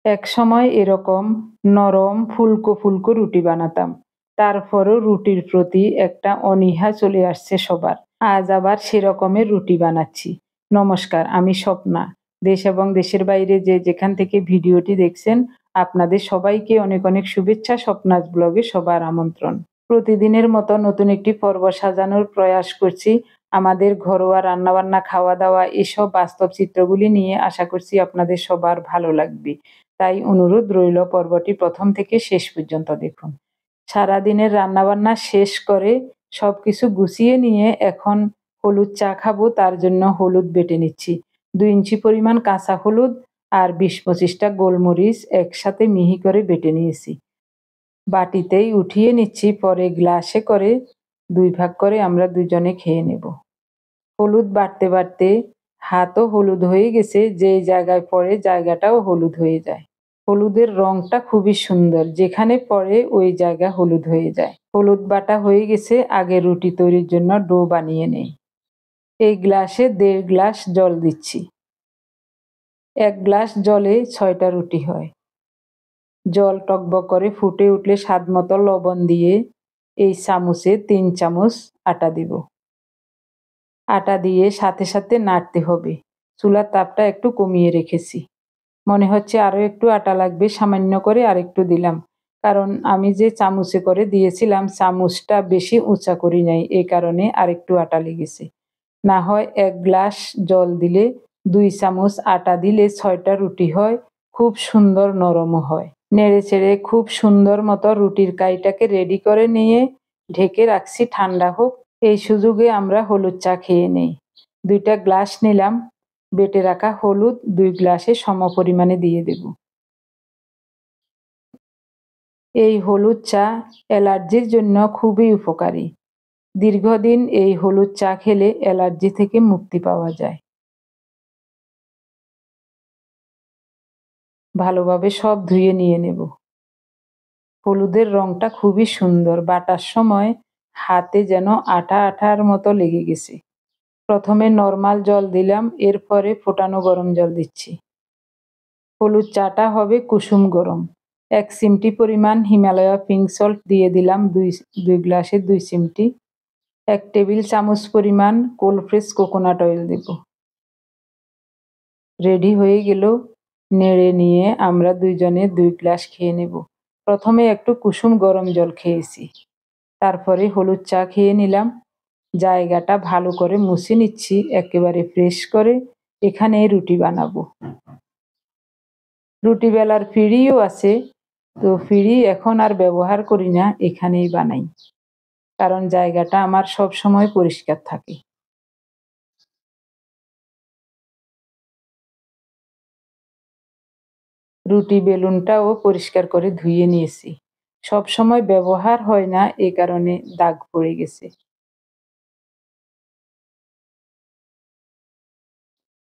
এক সময় এরকম নরম ফুলকো ফুলকো রুটি বানাতাম। তারপরও রুটির প্রতি একটা অনীহা চলে আসছে সবার। আজ আবার সেরকমের রুটি বানাচ্ছি। নমস্কার, আমি স্বপ্না। দেশ এবং দেশের বাইরে যে যেখান থেকে ভিডিওটি দেখছেন, আপনাদের সবাইকে অনেক অনেক শুভেচ্ছা। স্বপ্নাজ ব্লগে সবার আমন্ত্রণ। প্রতিদিনের মতো নতুন একটি পর্ব সাজানোর প্রয়াস করছি। আমাদের ঘরোয়া রান্নাবান্না, খাওয়া দাওয়া এসব বাস্তব চিত্রগুলি নিয়ে আশা করছি আপনাদের সবার ভালো লাগবে। তাই অনুরোধ রইল, পর্বটি প্রথম থেকে শেষ পর্যন্ত দেখুন। সারাদিনের রান্নাবান্না শেষ করে সবকিছু গুছিয়ে নিয়ে এখন হলুদ চা খাবো, তার জন্য হলুদ বেটে নিচ্ছি। 2 ইঞ্চি পরিমাণ কাঁচা হলুদ আর 20-25টা গোলমরিচ একসাথে মিহি করে বেটে নিয়েছি। বাটিতেই উঠিয়ে নিচ্ছি, পরে গ্লাসে করে 2 ভাগ করে আমরা দুজনে খেয়ে নেব। হলুদ বাটতে বাটতে হাতও হলুদ হয়ে গেছে, যে জায়গায় পড়ে জায়গাটাও হলুদ হয়ে যায়। হলুদের রংটা খুবই সুন্দর, যেখানে পড়ে ওই জায়গা হলুদ হয়ে যায়। হলুদ বাটা হয়ে গেছে, আগে রুটি তৈরির জন্য ডো বানিয়ে নেই। এই গ্লাসে 1.5 গ্লাস জল দিচ্ছি। 1 গ্লাস জলে 6টা রুটি হয়। জল টকবক করে ফুটে উঠলে স্বাদ মতো লবণ দিয়ে এই চামচে 3 চামচ আটা দিব। আটা দিয়ে সাথে সাথে নাড়তে হবে। চুলার তাপটা একটু কমিয়ে রেখেছি। মনে হচ্ছে আরো একটু আটা লাগবে, সামান্য করে আরেকটু দিলাম। কারণ আমি যে চামচে করে দিয়েছিলাম, চামচটা বেশি উঁচা করি নাই, এই কারণে আরেকটু আটা লেগেছে। না হয় 1 গ্লাস জল দিলে 2 চামচ আটা দিলে 6টা রুটি হয়, খুব সুন্দর নরমও হয়। নেড়ে চেড়ে খুব সুন্দর মতো রুটির কাইটাকে রেডি করে নিয়ে ঢেকে রাখছি ঠান্ডা হোক। এই সুযোগে আমরা হলুদ চা খেয়ে নেই। 2টা গ্লাস নিলাম, বেটে রাখা হলুদ 2 গ্লাসে সম পরিমাণে দিয়ে দেব। এই হলুদ চা অ্যালার্জির জন্য খুবই উপকারী। দীর্ঘদিন এই হলুদ চা খেলে অ্যালার্জি থেকে মুক্তি পাওয়া যায়। ভালোভাবে সব ধুয়ে নিয়ে নেব। হলুদের রংটা খুবই সুন্দর, বাটার সময় হাতে যেন আঠা আঠার মতো লেগে গেছে। প্রথমে নর্মাল জল দিলাম, এরপরে ফোটানো গরম জল দিচ্ছি। হলুদ চাটা হবে কুসুম গরম। 1 চিমটি পরিমাণ হিমালয়া পিঙ্ক সল্ট দিয়ে দিলাম, 2 গ্লাসে 2 চিমটি। 1 টেবিল চামচ পরিমাণ কোল্ড প্রেস কোকোনাট অয়েল দেব। রেডি হয়ে গেল। নেড়ে নিয়ে আমরা দুইজনে 2 গ্লাস খেয়ে নেব। প্রথমে একটু কুসুম গরম জল খেয়েছি, তারপরে হলুদ চা খেয়ে নিলাম। জায়গাটা ভালো করে মুছে নিচ্ছি, একেবারে ফ্রেশ করে। এখানে রুটি বানাবো। রুটি বেলার পিঁড়িও আছে, তো পিঁড়ি এখন আর ব্যবহার করি না, এখানেই বানাই। কারণ জায়গাটা আমার সব সময় পরিষ্কার থাকে। রুটি বেলুনটাও পরিষ্কার করে ধুয়ে নিয়েছি। সব সময় ব্যবহার হয় না, এ কারণে দাগ পড়ে গেছে।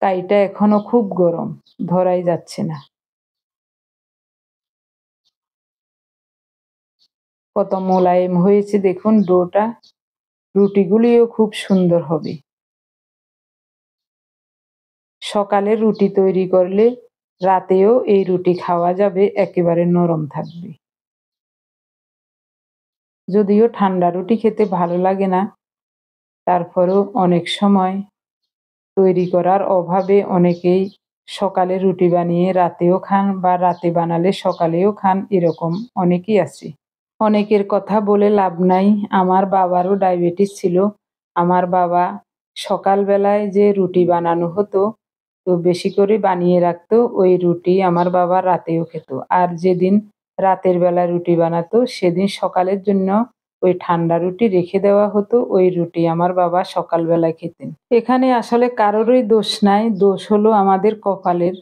কাইটা এখনো খুব গরম, ধরাই যাচ্ছে না। কত মোলায়েম হয়েছে দেখুন ডোটা। রুটিগুলিও খুব সুন্দর হবে। সকালে রুটি তৈরি করলে রাতেও এই রুটি খাওয়া যাবে, একেবারে নরম থাকবে। যদিও ঠান্ডা রুটি খেতে ভালো লাগে না, তারপরেও অনেক সময় তৈরি করার অভাবে অনেকেই সকালে রুটি বানিয়ে রাতেও খান, বা রাতে বানালে সকালেও খান, এরকম অনেকেই আছে। অনেকের কথা বলে লাভ নাই। আমার বাবারও ডায়াবেটিস ছিল। আমার বাবা সকালবেলায় যে রুটি বানানো হতো, তো বেশি করে বানিয়ে রাখতো, ওই রুটি আমার বাবা রাতেও খেত। আর যেদিন রাতের বেলা রুটি বানাতো, সেদিন সকালের জন্য ওই ঠান্ডা রুটি রেখে দেওয়া হতো, ওই রুটি আমার বাবা সকালবেলায় খেতেন। এখানে আসলে কারোরই দোষ নাই, দোষ হলো আমাদের কপালের।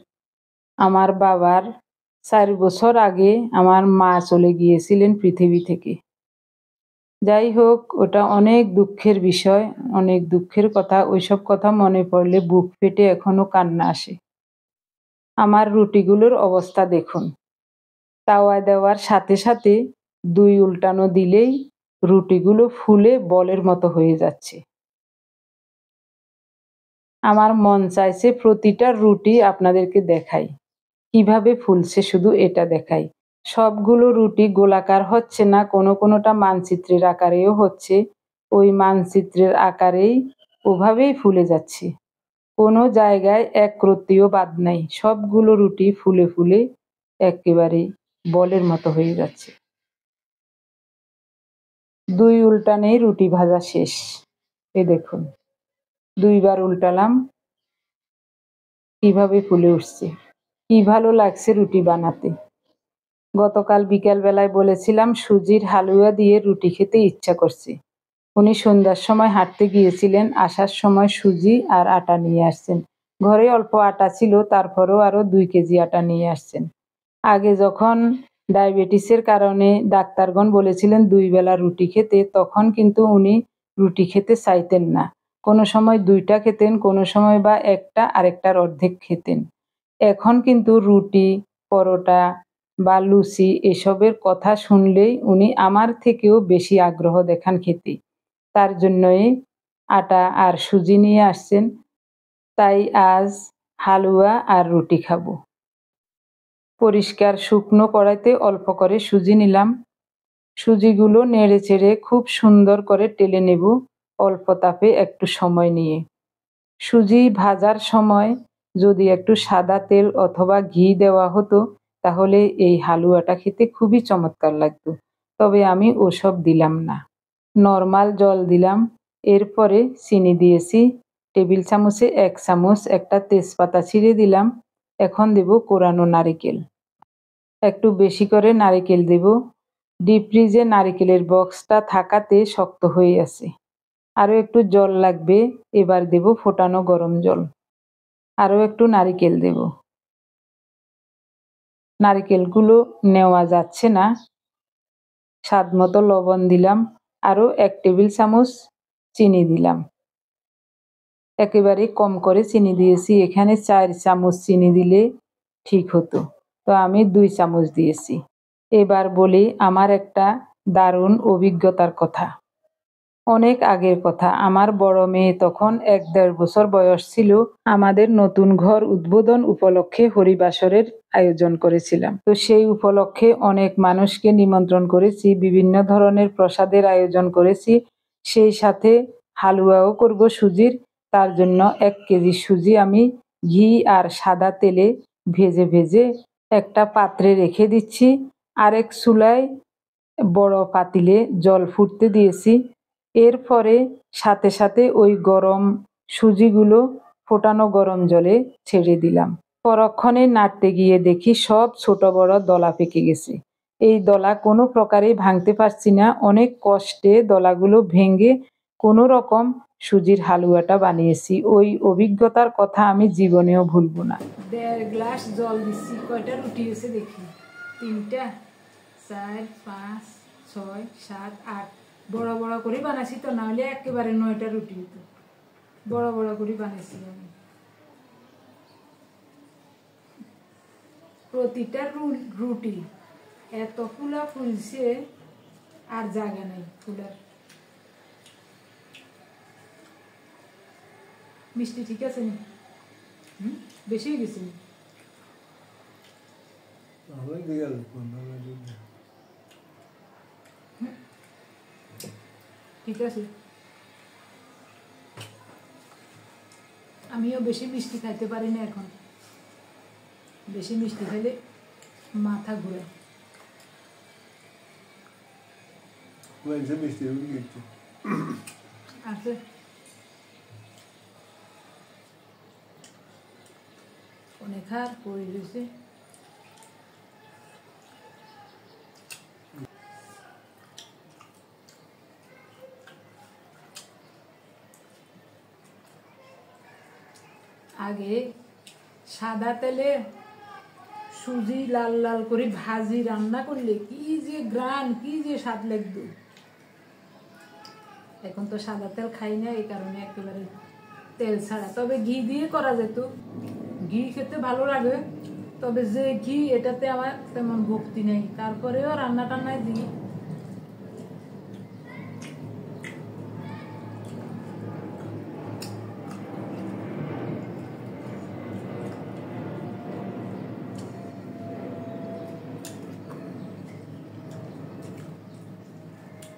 আমার বাবার 4 বছর আগে আমার মা চলে গিয়েছিলেন পৃথিবী থেকে। যাই হোক, ওটা অনেক দুঃখের বিষয়, অনেক দুঃখের কথা। ওইসব কথা মনে পড়লে বুক ফেটে এখনো কান্না আসে। আমার রুটিগুলোর অবস্থা দেখুন। তাওয়ায় দেওয়ার সাথে সাথে 2 উল্টানো দিলেই রুটিগুলো ফুলে বলের মতো হয়ে যাচ্ছে। আমার মন চাইছে প্রতিটা রুটি আপনাদেরকে দেখাই। কিভাবে ফুলছে শুধু এটা দেখাই। সবগুলো রুটি গোলাকার হচ্ছে না, কোনোটা মানচিত্রের আকারেও হচ্ছে। ওই মানচিত্রের আকারেই ওভাবেই ফুলে যাচ্ছে। কোনো জায়গায় এক রত্তিও বাদ নাই। সবগুলো রুটি ফুলে ফুলে একেবারে বলের মতো হয়ে যাচ্ছে। ২ উল্টানেই রুটি ভাজা শেষ। এই দেখুন, ২ বার উল্টালাম, কিভাবে ফুলে উঠছে। কি ভালো লাগছে রুটি বানাতে। গতকাল বিকালবেলায় বলেছিলাম সুজির হালুয়া দিয়ে রুটি খেতে ইচ্ছা করছে। উনি সন্ধ্যার সময় হাঁটতে গিয়েছিলেন, আসার সময় সুজি আর আটা নিয়ে আসছেন। ঘরে অল্প আটা ছিল, তারপরেও আরো ২ কেজি আটা নিয়ে আসছেন। আগে যখন ডায়াবেটিসের কারণে ডাক্তারগণ বলেছিলেন ২ বেলা রুটি খেতে, তখন কিন্তু উনি রুটি খেতে চাইতেন না। কোনো সময় ২টা খেতেন, কোনো সময় বা একটা আরেকটার অর্ধেক খেতেন। এখন কিন্তু রুটি, পরোটা বা লুচি এসবের কথা শুনলেই উনি আমার থেকেও বেশি আগ্রহ দেখান খেতে। তার জন্যই আটা আর সুজি নিয়ে আসছেন। তাই আজ হালুয়া আর রুটি খাবো। পরিষ্কার শুকনো কড়াইতে অল্প করে সুজি নিলাম। সুজিগুলো নেড়েচেড়ে খুব সুন্দর করে টেলে নেব, অল্প তাপে একটু সময় নিয়ে। সুজি ভাজার সময় যদি একটু সাদা তেল অথবা ঘি দেওয়া হতো, তাহলে এই হালুয়াটা খেতে খুবই চমৎকার লাগতো। তবে আমি ওসব দিলাম না। নরমাল জল দিলাম, এরপরে চিনি দিয়েছি। টেবিল চামচে ১ চামচ, একটা তেজপাতা ছিঁড়ে দিলাম। এখন দেব কোরানো নারিকেল। একটু বেশি করে নারিকেল দেব। ডিপ ফ্রিজে নারিকেলের বক্সটা থাকাতে শক্ত হয়ে আছে। আরও একটু জল লাগবে। এবার দেব ফোটানো গরম জল। আরও একটু নারিকেল দেব। নারিকেলগুলো নেওয়া যাচ্ছে না। স্বাদমতো লবণ দিলাম। আরও ১ টেবিল চামচ চিনি দিলাম। একেবারে কম করে চিনি দিয়েছি। এখানে ৪ চামচ চিনি দিলে ঠিক হতো, তো আমি ২ চামচ দিয়েছি। এবার বলি আমার একটা দারুণ অভিজ্ঞতার কথা। অনেক আগের কথা। আমার বড় মেয়ে তখন ১-১.৫ বছর বয়স ছিল। আমাদের নতুন ঘর উদ্বোধন উপলক্ষে হরিবাসরের আয়োজন করেছিলাম। তো সেই উপলক্ষে অনেক মানুষকে নিমন্ত্রণ করেছি, বিভিন্ন ধরনের প্রসাদের আয়োজন করেছি। সেই সাথে হালুয়াও করব সুজির। তার জন্য ১ কেজি সুজি আমি ঘি আর সাদা তেলে ভেজে ভেজে একটা পাত্রে রেখে দিচ্ছি। আরেক চুলায় বড় পাতিলে জল ফুটতে দিয়েছি। এরপরে সাথে সাথে ওই গরম সুজিগুলো ফোটানো গরম জলে ছেড়ে দিলাম। পরক্ষণে নাড়তে গিয়ে দেখি সব ছোট বড় দলা পেকে গেছে। এই দলা কোনো প্রকারেই ভাঙতে পারছি না। অনেক কষ্টে দলাগুলো ভেঙে কোনো রকম সুজির হালুয়াটা বানিয়েছি। ওই অভিজ্ঞতার কথা আমি জীবনেও ভুলবো না। ১.৫ গ্লাস জল দিচ্ছি। কয়টা রুটি হয়েছে দেখি। ৩টা, ৪, ৫, ৬, ৭, ৮। বড় বড় করে বানাইছি, তো না হলে একেবারে ৯টা রুটি হতো। বড় বড় করে বানাইছি আমি। প্রতিটা রুটি এত ফুলা ফুলছে, আর জায়গা নেই ফুলার। মিষ্টি ঠিক আছে নি? বেশি হয়ে গেছে নি? ঠিক আছে। আমিও বেশি মিষ্টি খাইতে পারি না এখন। বেশি মিষ্টি খাইলে মাথা ঘুরে। আছে অনেক আর পড়ে রয়েছে। আগে সাদা তেলে সুজি লাল লাল করে ভাজি রান্না করলে কি যে গ্রান, কি যে স্বাদ লাগতো। এখন তো সাদা তেল খাই না, এই কারণে একেবারে তেল ছাড়া। তবে ঘি দিয়ে করা যেত। ঘি খেতে ভালো লাগে, তবে যে ঘি এটাতে আমার তেমন ভক্তি নেই। তারপরেও রান্না টান্নায় দিই।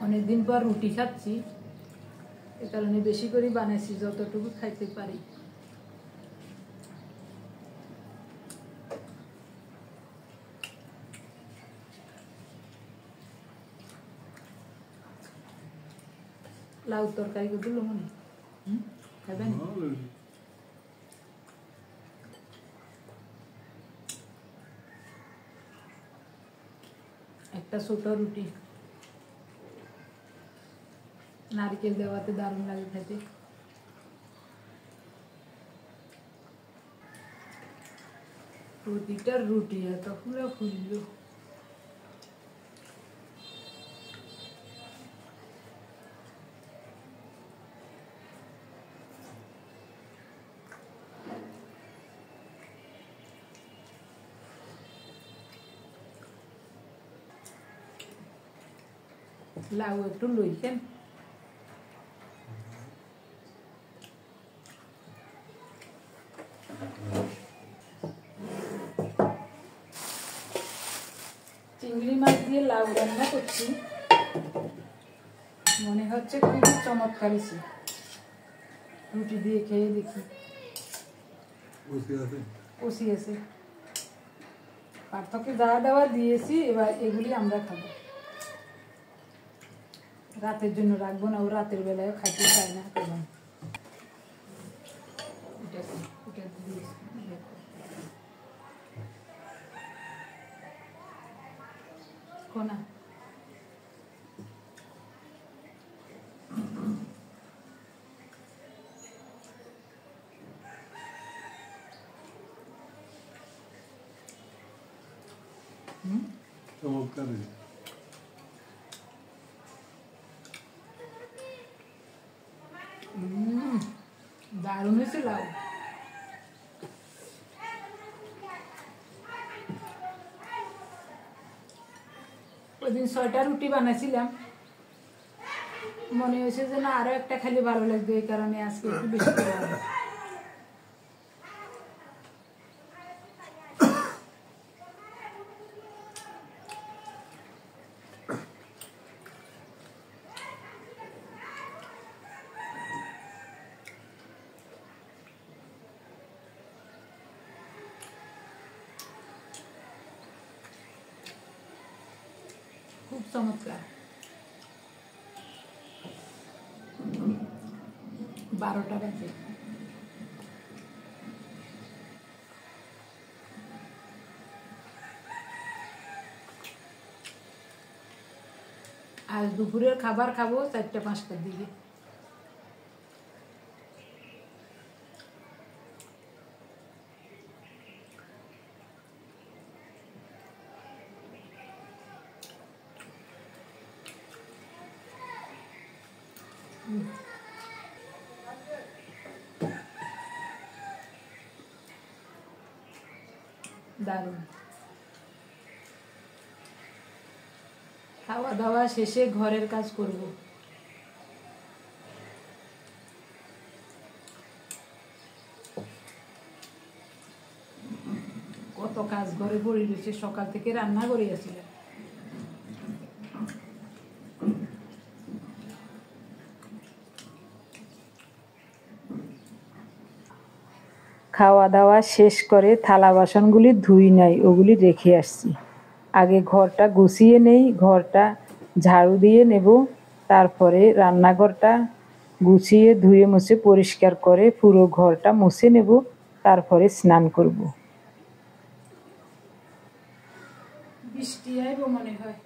অনেকদিন পর রুটি খাচ্ছি, এ কারণে বেশি করে বানাইছি, যতটুকু খাইতে পারি। লাউ তরকারি দিল মনে খাবেন? একটা ছোট রুটি নারকেল দেওয়াতে দারুণ লাগে খেতে। প্রতিটা রুটি এত পুরো ফুললো। লাউ একটু লইছেন, চিংড়ি মাছ দিয়ে লাউ রান্না করছি, মনে হচ্ছে খুব চমৎকার হয়েছে। রুটি দিয়ে খেয়ে দেখি। কষি আছে, পার্থক্য যা দেওয়া দিয়েছি, এবার এগুলি আমরা খাবো। রাতের জন্য রাখবো না, ও রাতের বেলায় খাইতে চায় না। কেমন কোনা দারুণ হয়েছে লাউ। ওইদিন 6টা রুটি বানাইছিলাম, মনে হয়েছে যে না আরো একটা খালি ভালো লাগবে, এই কারণে আজকে একটু বেশি করে খুব চমৎকার। 12টা বাজে। আজ দুপুরের খাবার খাবো 4টা-5টার দিকে। দারুণ। খাওয়া দাওয়া শেষে ঘরের কাজ করব। কত কাজ ঘরে পড়ে রয়েছে, সকাল থেকে রান্না করে আসছিলাম। খাওয়া দাওয়া শেষ করে থালা বাসনগুলি ধুই নাই, ওগুলি রেখে আসছি। আগে ঘরটা গুছিয়ে নেই, ঘরটা ঝাড়ু দিয়ে নেব, তারপরে রান্নাঘরটা গুছিয়ে ধুয়ে মুছে পরিষ্কার করে পুরো ঘরটা মুছে নেব, তারপরে স্নান করব। বৃষ্টি আইব মনে হয়।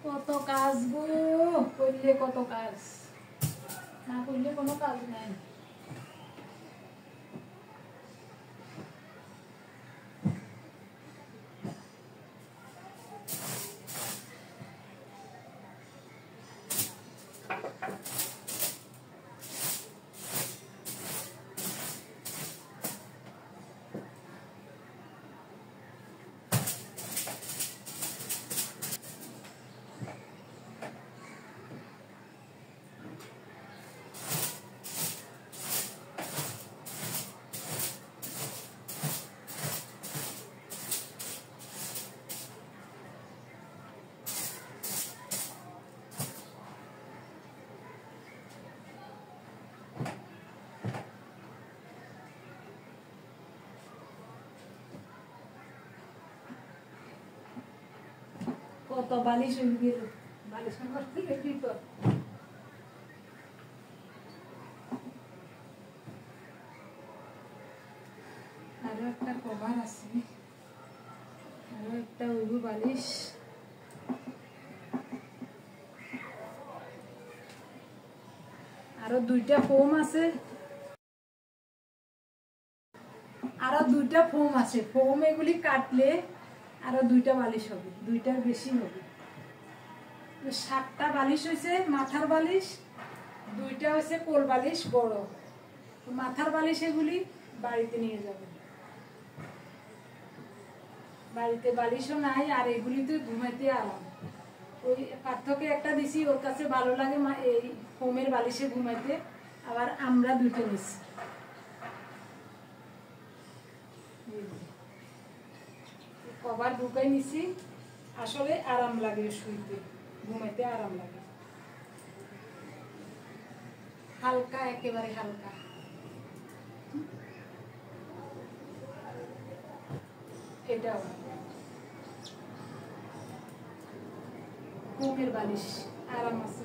কত কাজ গো, করলে কত কাজ, না করলে কোনো কাজ নাই। কত বালিশ হয়ে গেল, বালিশ করতে বিপদ। আরো একটা কভার আছে, আরো একটা উড়ু বালিশ, আরো দুইটা ফোম আছে, আরো দুইটা ফোম আছে। ফোম এগুলি কাটলে আরো দুইটা বালিশ হবে, দুইটার বেশি হবে। 7টা বালিশ হয়েছে, মাথার বালিশ, দুইটা হয়েছে কোল বালিশ বড়। মাথার বালিশ এগুলি বাড়িতে নিয়ে যাবে, বাড়িতে বালিশও নাই, আর এগুলিতে ঘুমাইতে আরাম। ওই পার্থকে একটা দিছি, ওর কাছে ভালো লাগে এই ফোমের বালিশে ঘুমাইতে, আবার আমরা দুইটা নিছি। কভার ঢুকাই নিছি, আসলে আরাম লাগে শুইতে, ঘুমাইতে আরাম লাগে, হালকা, একেবারে হালকা। এটাও ফোমের বালিশ, আরাম আছে।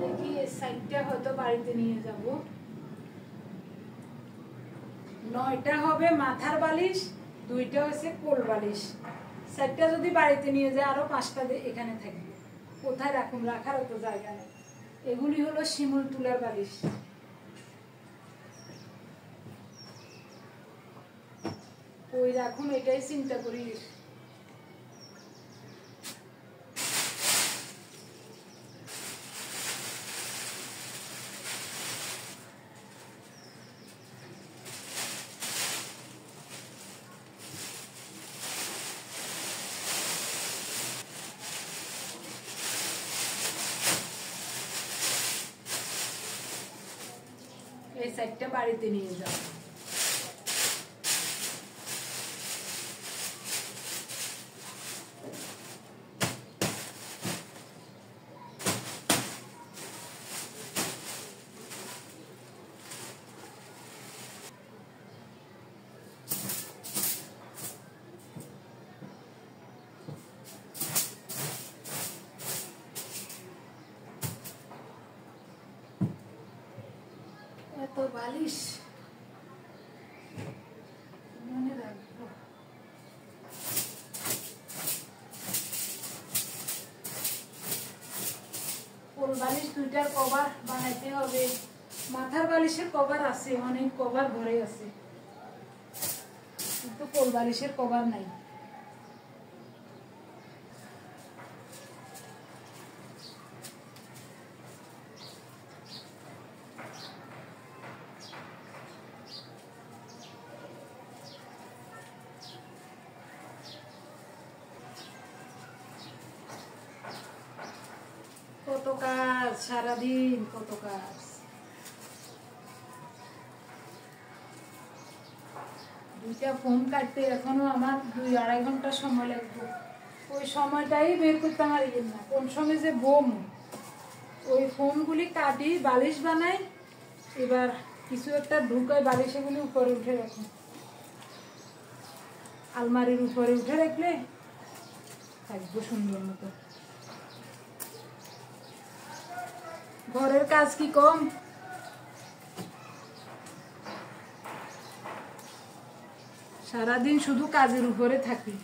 দেখি এই সাইডটা হয়তো বাড়িতে নিয়ে যাব। 9টা হবে মাথার বালিশ, 2টা হচ্ছে কোল বালিশ। 7টা যদি বাড়িতে নিয়ে যায়, আরো 5টা এখানে থাকবে। কোথায় রাখুন, রাখার তো জায়গা নেই। এগুলি হলো শিমুল তুলার বালিশ। ওই রাখুন, এটাই চিন্তা করি। এই সাইডটা বাড়িতে নিয়ে যাও। এত বালিশ মনে রাখবো। কোল বালিশ 2টার কভার বানাইতে হবে। মাথার বালিশের কভার আছে, অনেক কভার ভরে আছে, কিন্তু কোল বালিশের কভার নাই। কত কাজ সারাদিন, কত কাজ। দুইটা ফোন কাটতে এখনো আমার 2-2.5 ঘন্টা সময় লাগবে। ওই সময়টাই বের করতে পারি না, কোন সময় যে বোম। ওই ফোনগুলি কাটি, বালিশ বানাই, এবার কিছু একটা ঢুকায় বালিশ, এগুলি উপরে উঠে রাখি, আলমারির উপরে উঠে রাখলে থাকবো সুন্দর মতো। ঘরের কাজ কি কম? সারাদিন শুধু কাজের উপরে থাকি।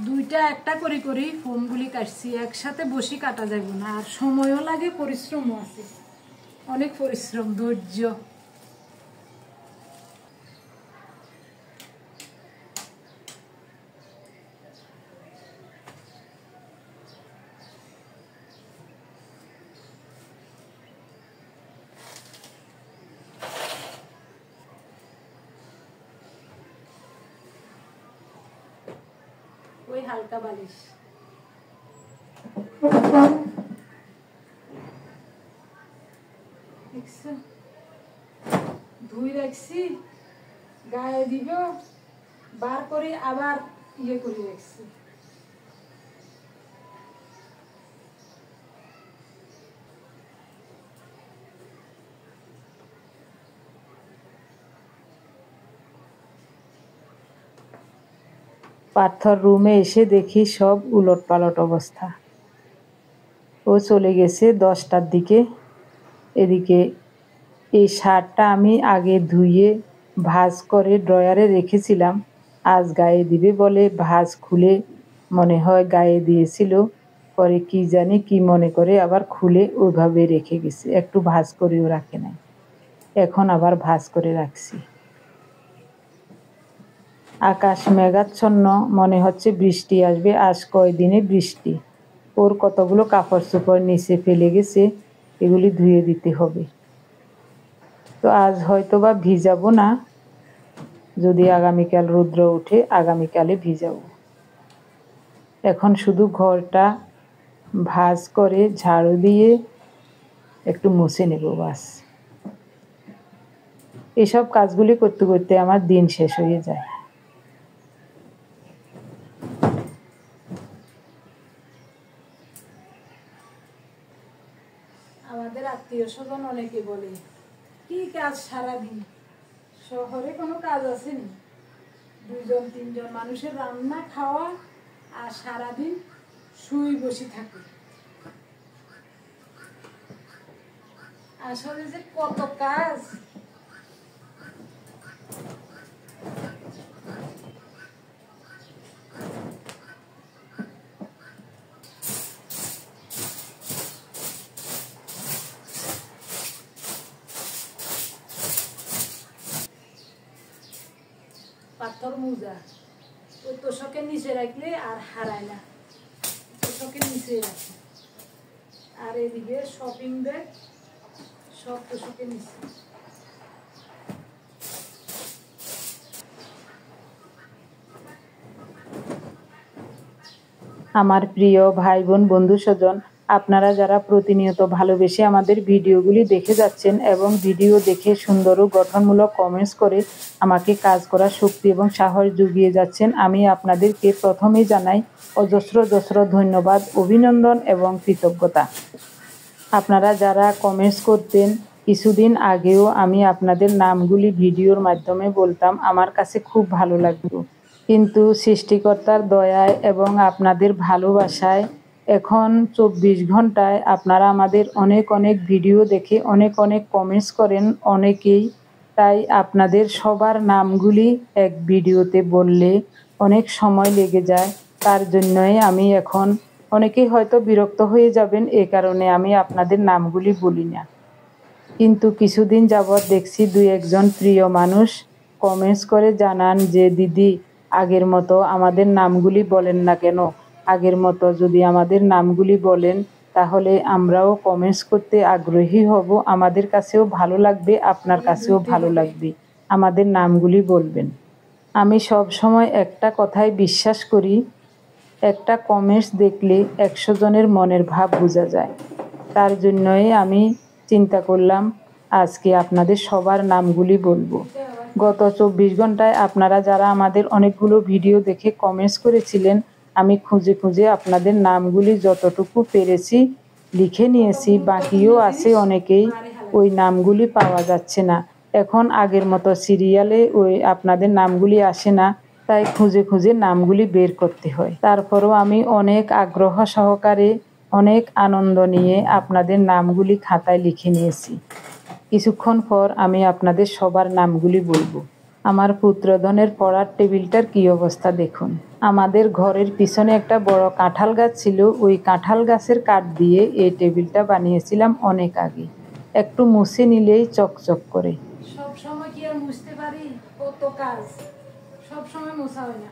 দুইটা একটা করে করি ফোমগুলি কাটছি, একসাথে বসি কাটা যাবে না, আর সময়ও লাগে, পরিশ্রমও আছে, অনেক পরিশ্রম, ধৈর্য। ওই হালকা বালিশ ধুই রাখছি, গায়ে দিব, বার করে আবার ইয়ে করে রাখছি। পার্থর রুমে এসে দেখি সব উলটপালট অবস্থা। ও চলে গেছে 10টার দিকে। এদিকে এই শার্টটা আমি আগে ধুয়ে ভাঁজ করে ড্রয়ারে রেখেছিলাম, আজ গায়ে দিবে বলে ভাঁজ খুলে মনে হয় গায়ে দিয়েছিল, পরে কি জানি কি মনে করে আবার খুলে ওইভাবে রেখে গেছে, একটু ভাঁজ করেও রাখে নাই। এখন আবার ভাঁজ করে রাখছি। আকাশ মেঘাচ্ছন্ন, মনে হচ্ছে বৃষ্টি আসবে, আজ কয়দিনে বৃষ্টি। ওর কতগুলো কাপড় চোপড় নিচে ফেলে গেছে, এগুলি ধুয়ে দিতে হবে। তো আজ হয়তো বা ভিজাবো না, যদি আগামীকাল রৌদ্র ওঠে আগামীকালে ভিজাবো। এখন শুধু ঘরটা ভাঁজ করে ঝাড়ু দিয়ে একটু মুছে নেব, বাস। এসব কাজগুলি করতে করতে আমার দিন শেষ হয়ে যায়। আমাদের আত্মীয় স্বজন অনেকে বলে, কি কাজ সারাদিন, শহরে কোনো কাজ আসেনি? 2-3জন মানুষের রান্না খাওয়া আর সারাদিন শুই বসে থাকে। আসলে যে কত কাজ। পাথর মোজা ওই তোষকের নিচে রাখলে আর হারায় না, তোষকের নিচে রাখে। আর এদিকে শপিং ব্যাগ সব তোষকের নিচে। আমার প্রিয় ভাই বোন বন্ধু স্বজন, আপনারা যারা প্রতিনিয়ত ভালোবেসে আমাদের ভিডিওগুলি দেখে যাচ্ছেন এবং ভিডিও দেখে সুন্দর ও গঠনমূলক কমেন্টস করে আমাকে কাজ করার শক্তি এবং সাহস জুগিয়ে যাচ্ছেন, আমি আপনাদেরকে প্রথমেই জানাই অজস্র অজস্র ধন্যবাদ, অভিনন্দন এবং কৃতজ্ঞতা। আপনারা যারা কমেন্টস করতেন কিছুদিন আগেও, আমি আপনাদের নামগুলি ভিডিওর মাধ্যমে বলতাম, আমার কাছে খুব ভালো লাগতো। কিন্তু সৃষ্টিকর্তার দয়ায় এবং আপনাদের ভালোবাসায় এখন 24 ঘন্টায় আপনারা আমাদের অনেক অনেক ভিডিও দেখে অনেক অনেক কমেন্টস করেন অনেকেই। তাই আপনাদের সবার নামগুলি এক ভিডিওতে বললে অনেক সময় লেগে যায়, তার জন্যই আমি এখন, অনেকেই হয়তো বিরক্ত হয়ে যাবেন, এ কারণে আমি আপনাদের নামগুলি বলি না। কিন্তু কিছুদিন যাবৎ দেখছি 2-1জন প্রিয় মানুষ কমেন্টস করে জানান যে দিদি আগের মতো আমাদের নামগুলি বলেন না কেন, আগের মতো যদি আমাদের নামগুলি বলেন তাহলে আমরাও কমেন্টস করতে আগ্রহী হব, আমাদের কাছেও ভালো লাগবে, আপনার কাছেও ভালো লাগবে, আমাদের নামগুলি বলবেন। আমি সব সময় একটা কথাই বিশ্বাস করি, একটা কমেন্টস দেখলে 100 জনের মনের ভাব বোঝা যায়। তার জন্যই আমি চিন্তা করলাম আজকে আপনাদের সবার নামগুলি বলবো। গত 24 ঘন্টায় আপনারা যারা আমাদের অনেকগুলো ভিডিও দেখে কমেন্টস করেছিলেন, আমি খুঁজে খুঁজে আপনাদের নামগুলি যতটুকু পেরেছি লিখে নিয়েছি, বাকিও আছে অনেকেই, ওই নামগুলি পাওয়া যাচ্ছে না। এখন আগের মতো সিরিয়ালে ওই আপনাদের নামগুলি আসে না, তাই খুঁজে খুঁজে নামগুলি বের করতে হয়। তারপরও আমি অনেক আগ্রহ সহকারে অনেক আনন্দ নিয়ে আপনাদের নামগুলি খাতায় লিখে নিয়েছি। কিছুক্ষণ পর আমি আপনাদের সবার নামগুলি বলবো। আমার পুত্রধনের পড়ার টেবিলটার কি অবস্থা দেখুন। আমাদের ঘরের পিছনে একটা বড় কাঁঠাল গাছ ছিল, ওই কাঁঠাল গাছের কাঠ দিয়ে এই টেবিলটা বানিয়েছিলাম অনেক আগে। একটু মুছে নিলেই চকচক করে। সব সময় কি আর মুছতে পারি, কত কাজ, সব সময় মোছা হয় না।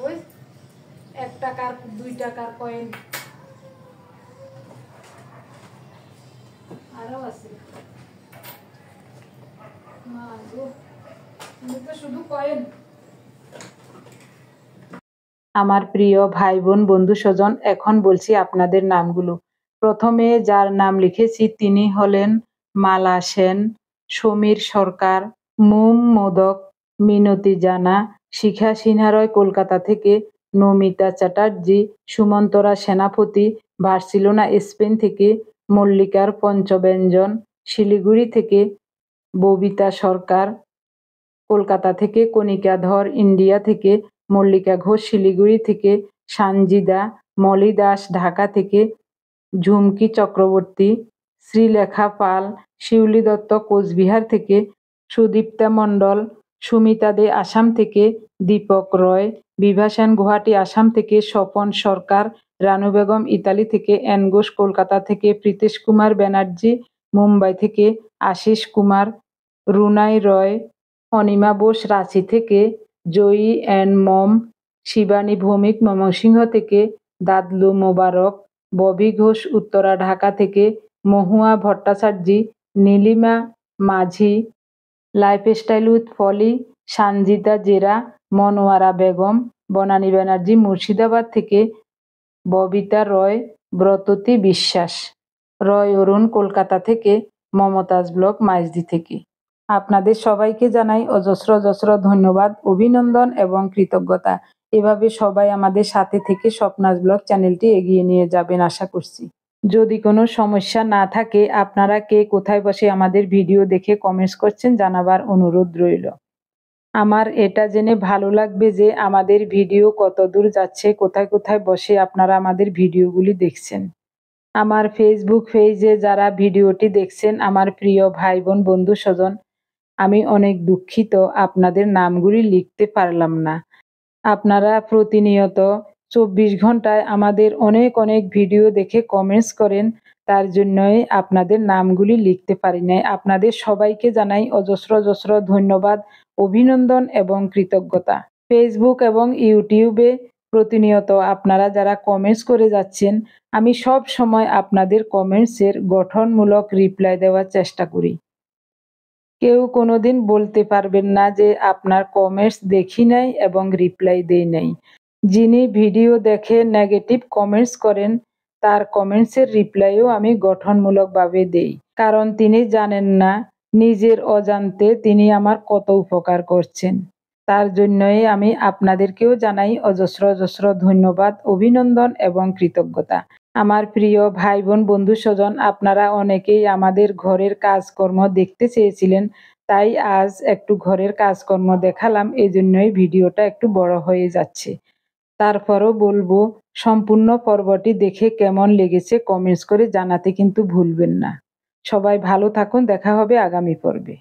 ওই 1 টাকার 2 টাকার কয়েন আরো আছে, মা গো, তো শুধু কয়েন। আমার প্রিয় ভাই বোন বন্ধু স্বজন, এখন বলছি আপনাদের নামগুলো। প্রথমে যার নাম লিখেছি তিনি হলেন মালা সেন, সমীর সরকার, মোম মোদক, মিনতি জানা, শিখা সিনহা রয় কলকাতা থেকে, নমিতা চ্যাটার্জি, সুমন্তরা সেনাপতি, বার্সেলোনা স্পেন থেকে মল্লিকার পঞ্চব্যঞ্জন, শিলিগুড়ি থেকে ববিতা সরকার, কলকাতা থেকে কণিকা ধর, ইন্ডিয়া থেকে মল্লিকা ঘোষ, শিলিগুড়ি থেকে সানজিদা, মলি দাস ঢাকা থেকে, ঝুমকি চক্রবর্তী, শ্রীলেখা পাল, শিউলি দত্ত কোচবিহার থেকে, সুদীপ্তা মণ্ডল, সুমিতা দে আসাম থেকে, দীপক রয়, বিভা সেন গুয়াহাটি আসাম থেকে, স্বপন সরকার, রানু বেগম ইতালি থেকে, এন ঘোষ কলকাতা থেকে, প্রীতেশ কুমার ব্যানার্জি মুম্বাই থেকে, আশিস কুমার, রুনাই রয়, অনিমা বোস রাঁচি থেকে, জয়ী অ্যান্ড মম, শিবানী ভৌমিক ময়মনসিংহ থেকে, দাদলু মোবারক, ববি ঘোষ উত্তরা ঢাকা থেকে, মহুয়া ভট্টাচার্যী, নীলিমা মাঝি, লাইফস্টাইল উইথ পলি, সানজিদা জেরা, মনোয়ারা বেগম, বনানী ব্যানার্জি মুর্শিদাবাদ থেকে, ববিতা রয়, ব্রততী বিশ্বাস, রয় অরুণ কলকাতা থেকে, মমতাজ ব্লগ মাইজদি থেকে। আপনাদের সবাইকে জানাই অজস্র অজস্র ধন্যবাদ, অভিনন্দন এবং কৃতজ্ঞতা। এভাবে সবাই আমাদের সাথে থেকে স্বপ্নাজ ব্লগ চ্যানেলটি এগিয়ে নিয়ে যাবেন আশা করছি। যদি কোনো সমস্যা না থাকে, আপনারা কে কোথায় বসে আমাদের ভিডিও দেখে কমেন্টস করছেন জানাবার অনুরোধ রইল। আমার এটা জেনে ভালো লাগবে যে আমাদের ভিডিও কত দূর যাচ্ছে, কোথায় কোথায় বসে আপনারা আমাদের ভিডিওগুলি দেখছেন। আমার ফেসবুক পেজে যারা ভিডিওটি দেখছেন, আমার প্রিয় ভাই বোন বন্ধু স্বজন, আমি অনেক দুঃখিত আপনাদের নামগুলি লিখতে পারলাম না। আপনারা প্রতিনিয়ত 24 ঘন্টায় আমাদের অনেক অনেক ভিডিও দেখে কমেন্টস করেন, তার জন্যই আপনাদের নামগুলি লিখতে পারি নাই। আপনাদের সবাইকে জানাই অজস্র অজস্র ধন্যবাদ, অভিনন্দন এবং কৃতজ্ঞতা। ফেসবুক এবং ইউটিউবে প্রতিনিয়ত আপনারা যারা কমেন্টস করে যাচ্ছেন, আমি সব সময় আপনাদের কমেন্টসের গঠনমূলক রিপ্লাই দেওয়ার চেষ্টা করি। কেউ কোনোদিন বলতে পারবেন না যে আপনার কমেন্টস দেখি নাই এবং রিপ্লাই দেই নাই। যিনি ভিডিও দেখে নেগেটিভ কমেন্টস করেন, তার কমেন্টসের রিপ্লাইও আমি গঠনমূলকভাবে দেই, কারণ তিনি জানেন না নিজের অজান্তে তিনি আমার কত উপকার করছেন। তার জন্যই আমি আপনাদেরকেও জানাই অজস্র অজস্র ধন্যবাদ, অভিনন্দন এবং কৃতজ্ঞতা। আমার প্রিয় ভাই বোন বন্ধু স্বজন, আপনারা অনেকেই আমাদের ঘরের কাজকর্ম দেখতে চেয়েছিলেন, তাই আজ একটু ঘরের কাজকর্ম দেখালাম, এজন্যই ভিডিওটা একটু বড় হয়ে যাচ্ছে। তারপরও বলবো, সম্পূর্ণ পর্বটি দেখে কেমন লেগেছে কমেন্টস করে জানাতে কিন্তু ভুলবেন না। সবাই ভালো থাকুন, দেখা হবে আগামী পর্বে।